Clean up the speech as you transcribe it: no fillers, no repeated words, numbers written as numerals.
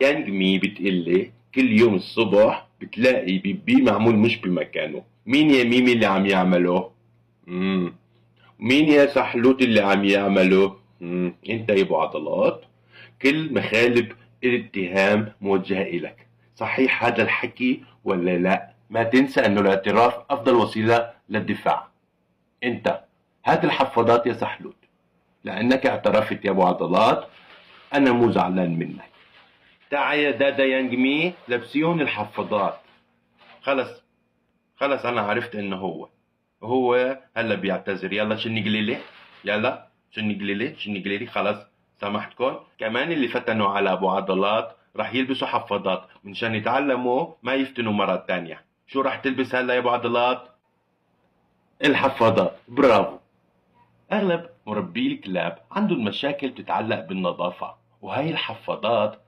يعني مي بتقلي كل يوم الصبح بتلاقي بيبي معمول مش بمكانه. مين يا ميمي اللي عم يعمله؟ مم. مين يا سحلوت اللي عم يعمله؟ انت يا ابو عضلات. كل مخالب الاتهام موجهة إلك. صحيح هذا الحكي ولا لا؟ ما تنسى أنه الاعتراف أفضل وسيلة للدفاع. أنت هات الحفاضات يا سحلوت، لأنك اعترفت يا أبو عضلات. أنا مو زعلان منك. تعا يا دادا يانجمي لبسيون الحفاضات. خلص، خلص أنا عرفت إنه هو هلا بيعتذر. يلا شني قليلي، يلا شني قليلي، شني قليلي. خلص سامحتكم. كمان اللي فتنوا على ابو عضلات راح يلبسوا حفاضات منشان يتعلموا ما يفتنوا مرة تانية. شو راح تلبس هلا يا ابو عضلات؟ الحفاضات. برافو. اغلب مربي الكلاب عندهم مشاكل تتعلق بالنظافة، وهي الحفاضات